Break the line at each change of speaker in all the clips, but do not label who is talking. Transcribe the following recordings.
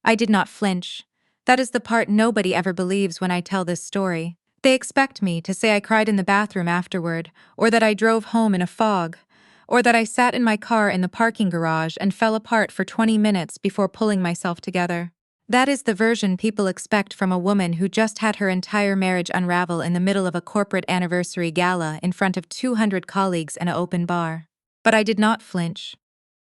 I did not flinch. That is the part nobody ever believes when I tell this story. They expect me to say I cried in the bathroom afterward, or that I drove home in a fog, or that I sat in my car in the parking garage and fell apart for 20 minutes before pulling myself together. That is the version people expect from a woman who just had her entire marriage unravel in the middle of a corporate anniversary gala in front of 200 colleagues and an open bar. But I did not flinch.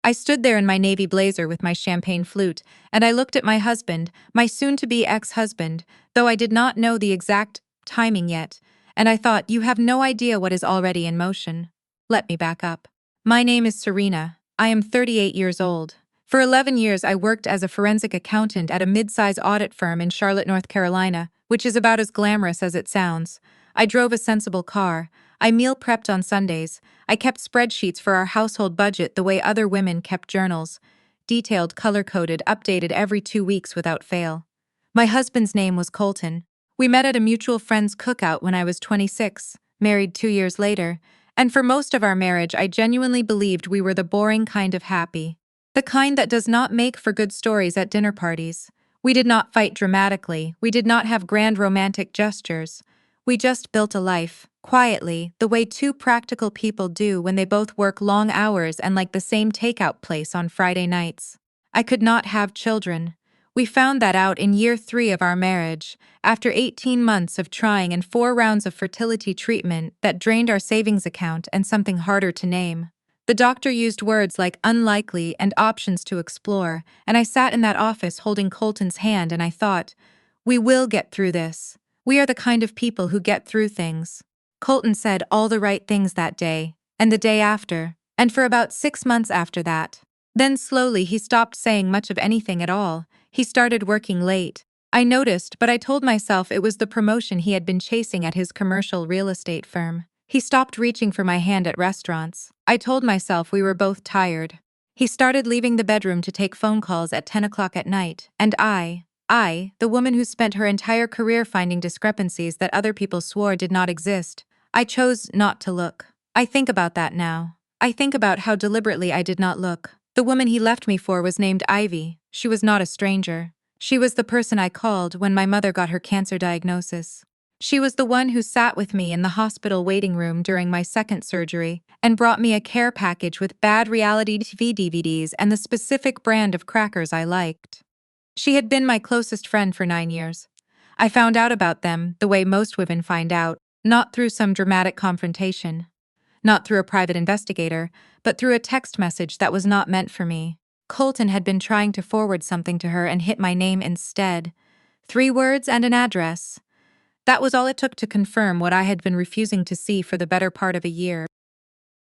I stood there in my navy blazer with my champagne flute, and I looked at my husband, my soon-to-be ex-husband, though I did not know the exact timing yet, and I thought, you have no idea what is already in motion. Let me back up. My name is Serena. I am 38 years old. For 11 years I worked as a forensic accountant at a mid-size audit firm in Charlotte, North Carolina, which is about as glamorous as it sounds. I drove a sensible car. I meal prepped on Sundays. I kept spreadsheets for our household budget the way other women kept journals. Detailed, color-coded, updated every 2 weeks without fail. My husband's name was Colton. We met at a mutual friend's cookout when I was 26, married 2 years later, and for most of our marriage I genuinely believed we were the boring kind of happy. The kind that does not make for good stories at dinner parties. We did not fight dramatically, we did not have grand romantic gestures. We just built a life, quietly, the way two practical people do when they both work long hours and like the same takeout place on Friday nights. I could not have children. We found that out in year 3 of our marriage, after 18 months of trying and 4 rounds of fertility treatment that drained our savings account and something harder to name. The doctor used words like unlikely and options to explore, and I sat in that office holding Colton's hand and I thought, we will get through this. We are the kind of people who get through things. Colton said all the right things that day, and the day after, and for about 6 months after that. Then slowly he stopped saying much of anything at all. He started working late. I noticed, but I told myself it was the promotion he had been chasing at his commercial real estate firm. He stopped reaching for my hand at restaurants. I told myself we were both tired. He started leaving the bedroom to take phone calls at 10 o'clock at night, and I, the woman who spent her entire career finding discrepancies that other people swore did not exist, I chose not to look. I think about that now. I think about how deliberately I did not look. The woman he left me for was named Ivy. She was not a stranger. She was the person I called when my mother got her cancer diagnosis. She was the one who sat with me in the hospital waiting room during my second surgery and brought me a care package with bad reality TV DVDs and the specific brand of crackers I liked. She had been my closest friend for 9 years. I found out about them the way most women find out, not through some dramatic confrontation, not through a private investigator, but through a text message that was not meant for me. Colton had been trying to forward something to her and hit my name instead. 3 words and an address. That was all it took to confirm what I had been refusing to see for the better part of a year.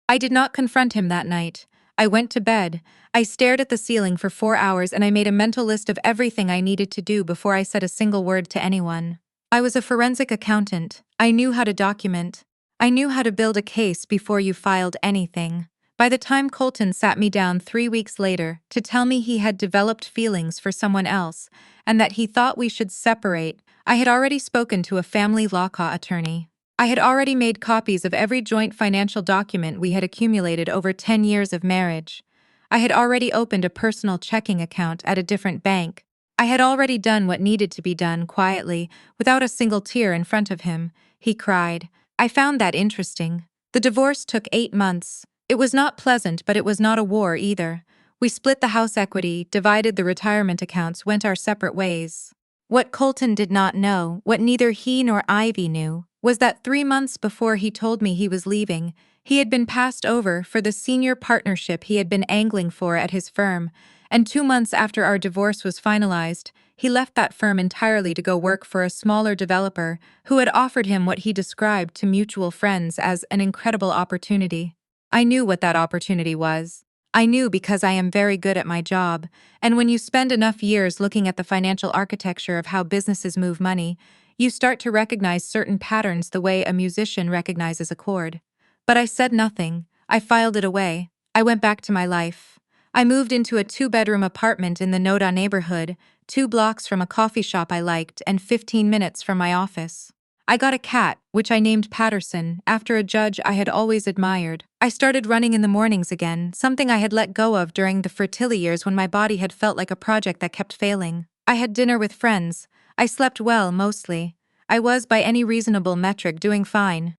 I did not confront him that night. I went to bed. I stared at the ceiling for 4 hours and I made a mental list of everything I needed to do before I said a single word to anyone. I was a forensic accountant. I knew how to document. I knew how to build a case before you filed anything. By the time Colton sat me down 3 weeks later to tell me he had developed feelings for someone else and that he thought we should separate, I had already spoken to a family law attorney. I had already made copies of every joint financial document we had accumulated over 10 years of marriage. I had already opened a personal checking account at a different bank. I had already done what needed to be done quietly, without a single tear in front of him. He cried. I found that interesting. The divorce took 8 months. It was not pleasant, but it was not a war either. We split the house equity, divided the retirement accounts, went our separate ways. What Colton did not know, what neither he nor Ivy knew, was that 3 months before he told me he was leaving, he had been passed over for the senior partnership he had been angling for at his firm, and 2 months after our divorce was finalized, he left that firm entirely to go work for a smaller developer who had offered him what he described to mutual friends as an incredible opportunity. I knew what that opportunity was. I knew because I am very good at my job, and when you spend enough years looking at the financial architecture of how businesses move money, you start to recognize certain patterns the way a musician recognizes a chord. But I said nothing. I filed it away. I went back to my life. I moved into a 2-bedroom apartment in the Noda neighborhood, 2 blocks from a coffee shop I liked and 15 minutes from my office. I got a cat, which I named Patterson, after a judge I had always admired. I started running in the mornings again, something I had let go of during the fertility years when my body had felt like a project that kept failing. I had dinner with friends. I slept well, mostly. I was, by any reasonable metric, doing fine.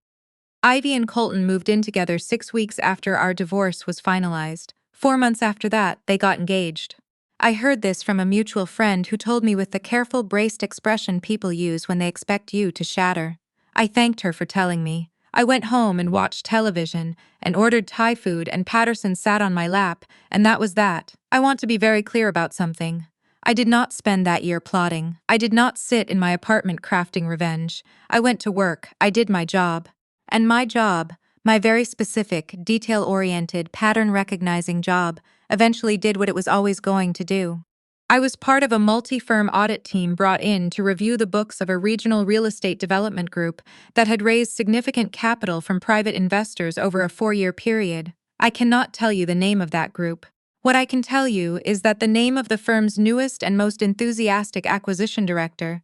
Ivy and Colton moved in together 6 weeks after our divorce was finalized. 4 months after that, they got engaged. I heard this from a mutual friend who told me with the careful, braced expression people use when they expect you to shatter. I thanked her for telling me. I went home and watched television and ordered Thai food, and Patterson sat on my lap, and that was that. I want to be very clear about something. I did not spend that year plotting. I did not sit in my apartment crafting revenge. I went to work. I did my job. And my job, my very specific, detail-oriented, pattern-recognizing job, eventually did what it was always going to do. I was part of a multi-firm audit team brought in to review the books of a regional real estate development group that had raised significant capital from private investors over a 4-year period. I cannot tell you the name of that group. What I can tell you is that the name of the firm's newest and most enthusiastic acquisition director,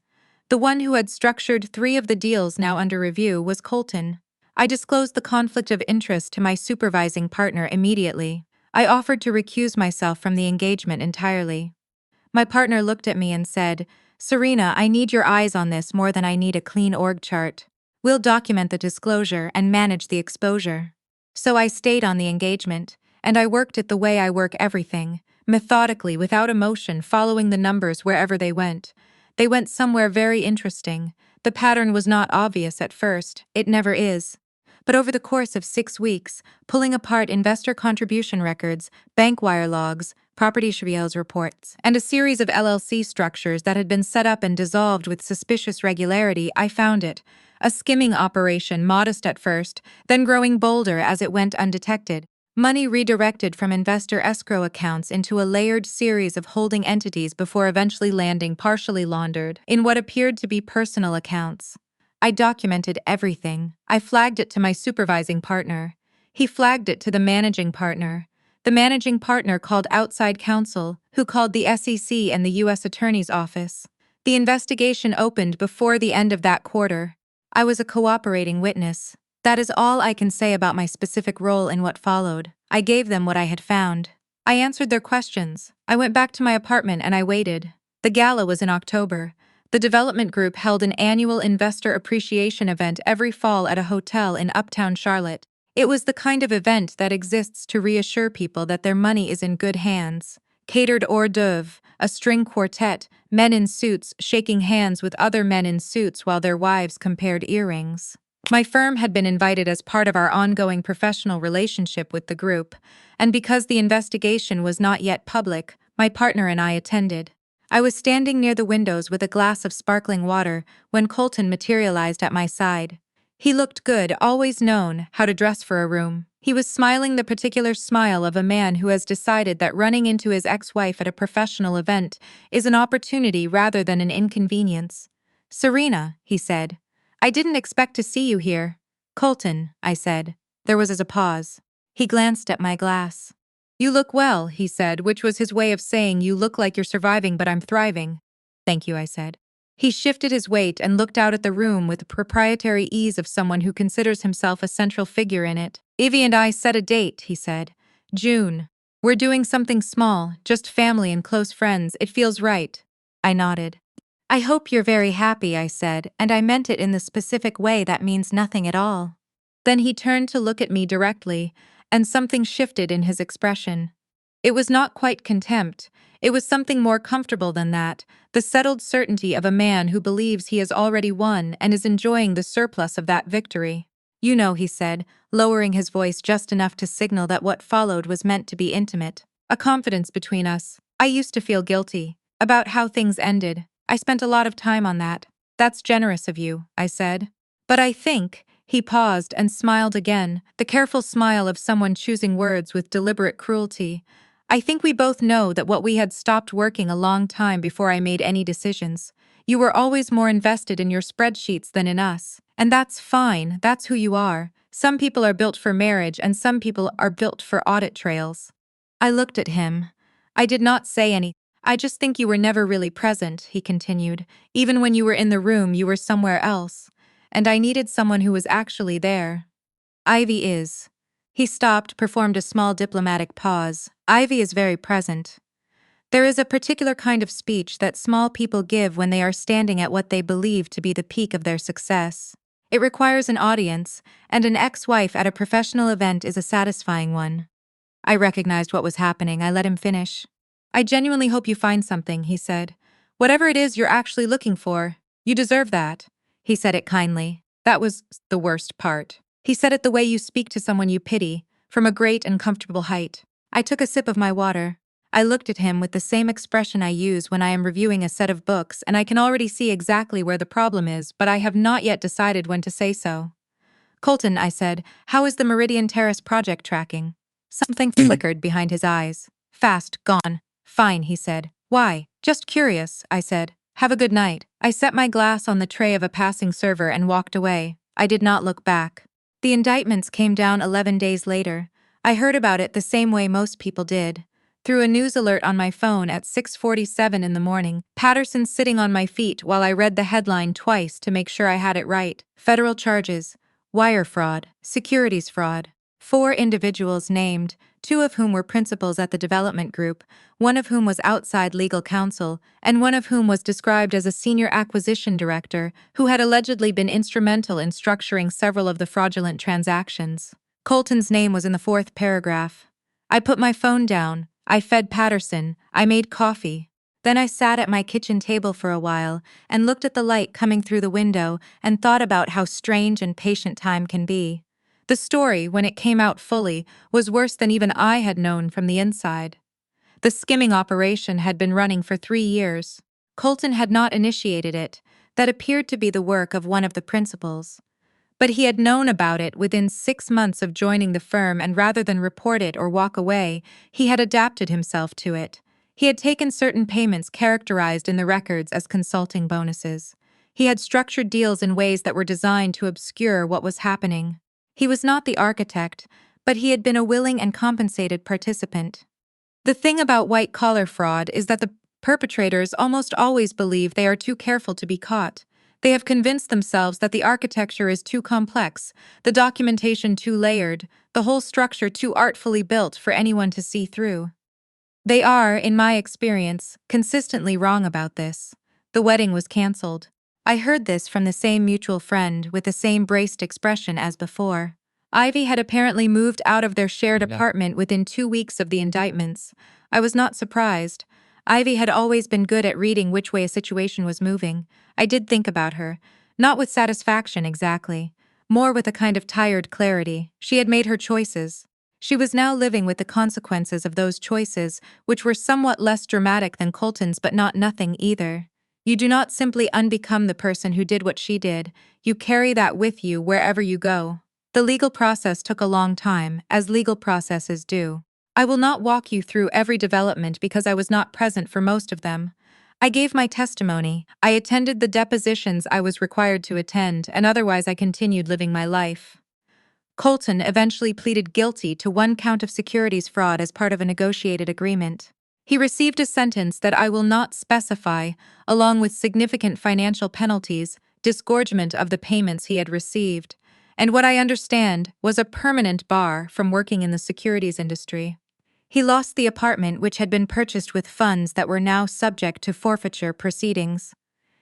the one who had structured 3 of the deals now under review, was Colton. I disclosed the conflict of interest to my supervising partner immediately. I offered to recuse myself from the engagement entirely. My partner looked at me and said, "Serena, I need your eyes on this more than I need a clean org chart. We'll document the disclosure and manage the exposure." So I stayed on the engagement, and I worked it the way I work everything, methodically, without emotion, following the numbers wherever they went. They went somewhere very interesting. The pattern was not obvious at first, it never is. But over the course of 6 weeks, pulling apart investor contribution records, bank wire logs, property trials reports, and a series of LLC structures that had been set up and dissolved with suspicious regularity, I found it. A skimming operation, modest at first, then growing bolder as it went undetected. Money redirected from investor escrow accounts into a layered series of holding entities before eventually landing partially laundered in what appeared to be personal accounts. I documented everything. I flagged it to my supervising partner. He flagged it to the managing partner. The managing partner called outside counsel, who called the SEC and the U.S. Attorney's Office. The investigation opened before the end of that quarter. I was a cooperating witness. That is all I can say about my specific role in what followed. I gave them what I had found. I answered their questions. I went back to my apartment and I waited. The gala was in October. The development group held an annual investor appreciation event every fall at a hotel in uptown Charlotte. It was the kind of event that exists to reassure people that their money is in good hands. Catered hors d'oeuvre, a string quartet, men in suits shaking hands with other men in suits while their wives compared earrings. My firm had been invited as part of our ongoing professional relationship with the group, and because the investigation was not yet public, my partner and I attended. I was standing near the windows with a glass of sparkling water when Colton materialized at my side. He looked good, always known how to dress for a room. He was smiling the particular smile of a man who has decided that running into his ex-wife at a professional event is an opportunity rather than an inconvenience. "Serena," he said, "I didn't expect to see you here." "Colton," I said. There was a pause. He glanced at my glass. "You look well," he said, which was his way of saying, "You look like you're surviving, but I'm thriving." "Thank you," I said. He shifted his weight and looked out at the room with the proprietary ease of someone who considers himself a central figure in it. "Ivy and I set a date," he said. "June. We're doing something small, just family and close friends. It feels right." I nodded. "I hope you're very happy," I said, and I meant it in the specific way that means nothing at all. Then he turned to look at me directly, and something shifted in his expression. It was not quite contempt. It was something more comfortable than that, the settled certainty of a man who believes he has already won and is enjoying the surplus of that victory. "You know," he said, lowering his voice just enough to signal that what followed was meant to be intimate. "A confidence between us. I used to feel guilty about how things ended. I spent a lot of time on that." "That's generous of you," I said. "But I think," he paused and smiled again, the careful smile of someone choosing words with deliberate cruelty. "I think we both know that what we had stopped working a long time before I made any decisions. You were always more invested in your spreadsheets than in us. And that's fine, that's who you are. Some people are built for marriage and some people are built for audit trails." I looked at him. I did not say anything. "I just think you were never really present," he continued. "Even when you were in the room, you were somewhere else. And I needed someone who was actually there." "Ivy is." He stopped, performed a small diplomatic pause. "Ivy is very present." There is a particular kind of speech that small people give when they are standing at what they believe to be the peak of their success. It requires an audience, and an ex-wife at a professional event is a satisfying one. I recognized what was happening. I let him finish. I genuinely hope you find something, he said. Whatever it is you're actually looking for, you deserve that. He said it kindly. That was the worst part. He said it the way you speak to someone you pity, from a great and comfortable height. I took a sip of my water. I looked at him with the same expression I use when I am reviewing a set of books, and I can already see exactly where the problem is, but I have not yet decided when to say so. Colton, I said, how is the Meridian Terrace project tracking? Something flickered behind his eyes. Fast, gone. Fine, he said. Why? Just curious, I said. Have a good night. I set my glass on the tray of a passing server and walked away. I did not look back. The indictments came down 11 days later. I heard about it the same way most people did. Through a news alert on my phone at 6:47 in the morning, Patterson sitting on my feet while I read the headline twice to make sure I had it right. Federal charges, wire fraud, securities fraud. 4 individuals named, 2 of whom were principals at the development group, 1 of whom was outside legal counsel, and 1 of whom was described as a senior acquisition director who had allegedly been instrumental in structuring several of the fraudulent transactions. Colton's name was in the 4th paragraph. I put my phone down. I fed Patterson. I made coffee. Then I sat at my kitchen table for a while and looked at the light coming through the window and thought about how strange and patient time can be. The story, when it came out fully, was worse than even I had known from the inside. The skimming operation had been running for 3 years. Colton had not initiated it. That appeared to be the work of one of the principals. But he had known about it within 6 months of joining the firm, and rather than report it or walk away, he had adapted himself to it. He had taken certain payments characterized in the records as consulting bonuses. He had structured deals in ways that were designed to obscure what was happening. He was not the architect, but he had been a willing and compensated participant. The thing about white-collar fraud is that the perpetrators almost always believe they are too careful to be caught. They have convinced themselves that the architecture is too complex, the documentation too layered, the whole structure too artfully built for anyone to see through. They are, in my experience, consistently wrong about this. The wedding was cancelled. I heard this from the same mutual friend with the same braced expression as before. Ivy had apparently moved out of their shared apartment within 2 weeks of the indictments. I was not surprised. Ivy had always been good at reading which way a situation was moving. I did think about her. Not with satisfaction exactly. More with a kind of tired clarity. She had made her choices. She was now living with the consequences of those choices, which were somewhat less dramatic than Colton's but not nothing either. You do not simply unbecome the person who did what she did. You carry that with you wherever you go. The legal process took a long time, as legal processes do. I will not walk you through every development because I was not present for most of them. I gave my testimony, I attended the depositions I was required to attend, and otherwise I continued living my life. Colton eventually pleaded guilty to 1 count of securities fraud as part of a negotiated agreement. He received a sentence that I will not specify, along with significant financial penalties, disgorgement of the payments he had received, and what I understand was a permanent bar from working in the securities industry. He lost the apartment which had been purchased with funds that were now subject to forfeiture proceedings.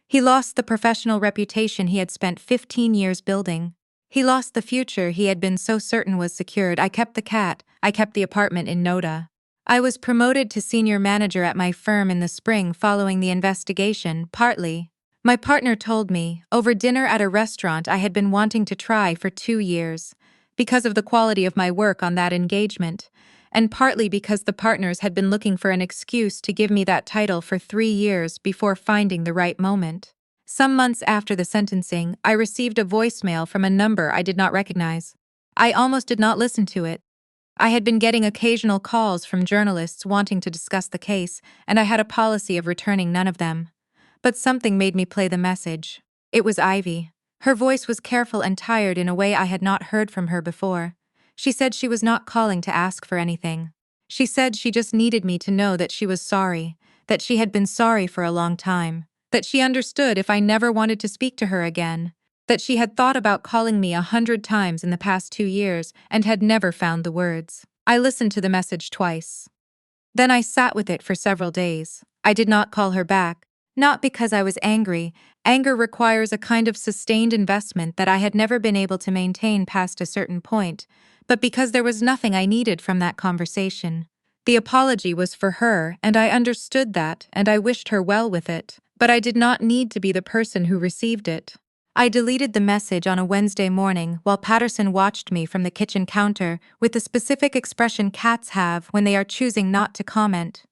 He lost the professional reputation he had spent 15 years building. He lost the future he had been so certain was secured. I kept the cat. I kept the apartment in Noda. I was promoted to senior manager at my firm in the spring following the investigation, partly. My partner told me, over dinner at a restaurant I had been wanting to try for 2 years, because of the quality of my work on that engagement, and partly because the partners had been looking for an excuse to give me that title for 3 years before finding the right moment. Some months after the sentencing, I received a voicemail from a number I did not recognize. I almost did not listen to it. I had been getting occasional calls from journalists wanting to discuss the case, and I had a policy of returning none of them. But something made me play the message. It was Ivy. Her voice was careful and tired in a way I had not heard from her before. She said she was not calling to ask for anything. She said she just needed me to know that she was sorry, that she had been sorry for a long time, that she understood if I never wanted to speak to her again, that she had thought about calling me 100 times in the past 2 years and had never found the words. I listened to the message twice. Then I sat with it for several days. I did not call her back. Not because I was angry. Anger requires a kind of sustained investment that I had never been able to maintain past a certain point, but because there was nothing I needed from that conversation. The apology was for her, and I understood that, and I wished her well with it, but I did not need to be the person who received it. I deleted the message on a Wednesday morning while Patterson watched me from the kitchen counter with the specific expression cats have when they are choosing not to comment.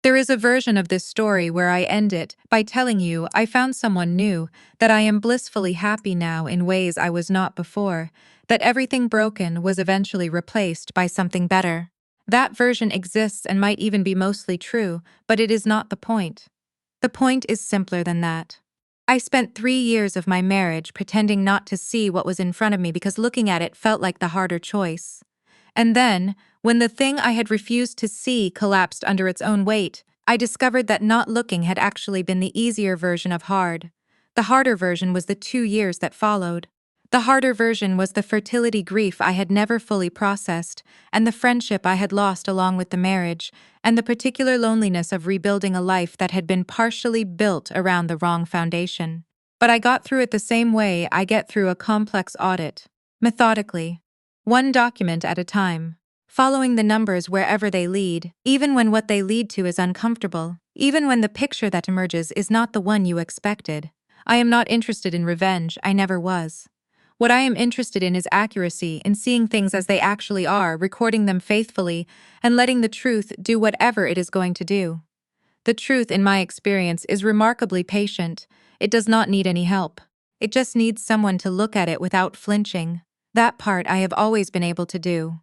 There is a version of this story where I end it by telling you I found someone new, that I am blissfully happy now in ways I was not before, that everything broken was eventually replaced by something better. That version exists and might even be mostly true, but it is not the point. The point is simpler than that. I spent 3 years of my marriage pretending not to see what was in front of me because looking at it felt like the harder choice. And then, when the thing I had refused to see collapsed under its own weight, I discovered that not looking had actually been the easier version of hard. The harder version was the 2 years that followed. The harder version was the fertility grief I had never fully processed, and the friendship I had lost along with the marriage, and the particular loneliness of rebuilding a life that had been partially built around the wrong foundation. But I got through it the same way I get through a complex audit, methodically. One document at a time, following the numbers wherever they lead, even when what they lead to is uncomfortable, even when the picture that emerges is not the one you expected. I am not interested in revenge, I never was. What I am interested in is accuracy, in seeing things as they actually are, recording them faithfully, and letting the truth do whatever it is going to do. The truth, in my experience, is remarkably patient. It does not need any help. It just needs someone to look at it without flinching. That part I have always been able to do.